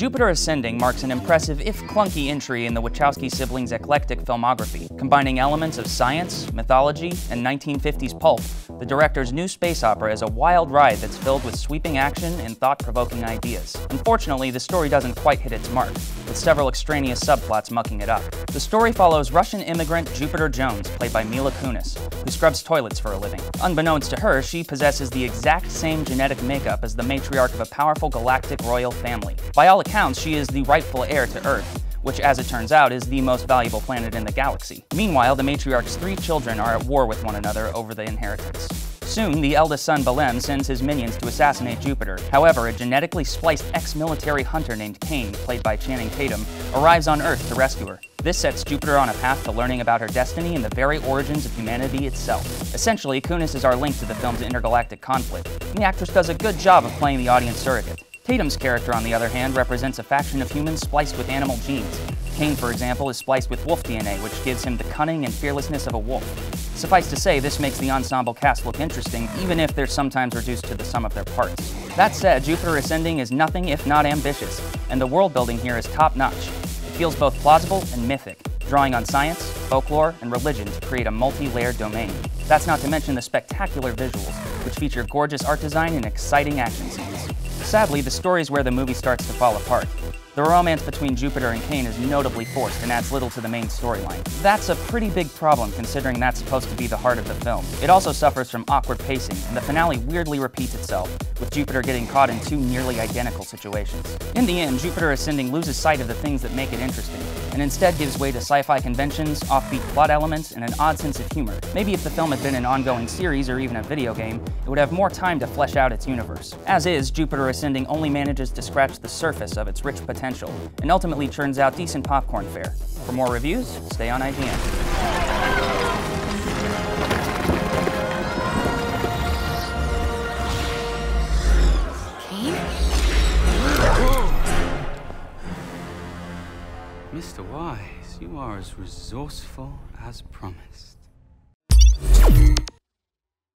Jupiter Ascending marks an impressive, if clunky, entry in the Wachowski siblings' eclectic filmography. Combining elements of science, mythology, and 1950s pulp, the director's new space opera is a wild ride that's filled with sweeping action and thought-provoking ideas. Unfortunately, the story doesn't quite hit its mark, with several extraneous subplots mucking it up. The story follows Russian immigrant Jupiter Jones, played by Mila Kunis, who scrubs toilets for a living. Unbeknownst to her, she possesses the exact same genetic makeup as the matriarch of a powerful galactic royal family. By all accounts, she is the rightful heir to Earth, which, as it turns out, is the most valuable planet in the galaxy. Meanwhile, the matriarch's 3 children are at war with one another over the inheritance. Soon, the eldest son, Belem, sends his minions to assassinate Jupiter. However, a genetically spliced ex-military hunter named Kane, played by Channing Tatum, arrives on Earth to rescue her. This sets Jupiter on a path to learning about her destiny and the very origins of humanity itself. Essentially, Kunis is our link to the film's intergalactic conflict, and the actress does a good job of playing the audience surrogate. Tatum's character, on the other hand, represents a faction of humans spliced with animal genes. Kane, for example, is spliced with wolf DNA, which gives him the cunning and fearlessness of a wolf. Suffice to say, this makes the ensemble cast look interesting, even if they're sometimes reduced to the sum of their parts. That said, Jupiter Ascending is nothing if not ambitious, and the world building here is top-notch. It feels both plausible and mythic, drawing on science, folklore, and religion to create a multi-layered domain. That's not to mention the spectacular visuals, which feature gorgeous art design and exciting action scenes. Sadly, the story is where the movie starts to fall apart. The romance between Jupiter and Kane is notably forced and adds little to the main storyline. That's a pretty big problem considering that's supposed to be the heart of the film. It also suffers from awkward pacing, and the finale weirdly repeats itself, with Jupiter getting caught in 2 nearly identical situations. In the end, Jupiter Ascending loses sight of the things that make it interesting, and instead gives way to sci-fi conventions, offbeat plot elements, and an odd sense of humor. Maybe if the film had been an ongoing series or even a video game, it would have more time to flesh out its universe. As is, Jupiter Ascending only manages to scratch the surface of its rich potential, and ultimately churns out decent popcorn fare. For more reviews, stay on IGN. Kane? Mr. Wise, you are as resourceful as promised.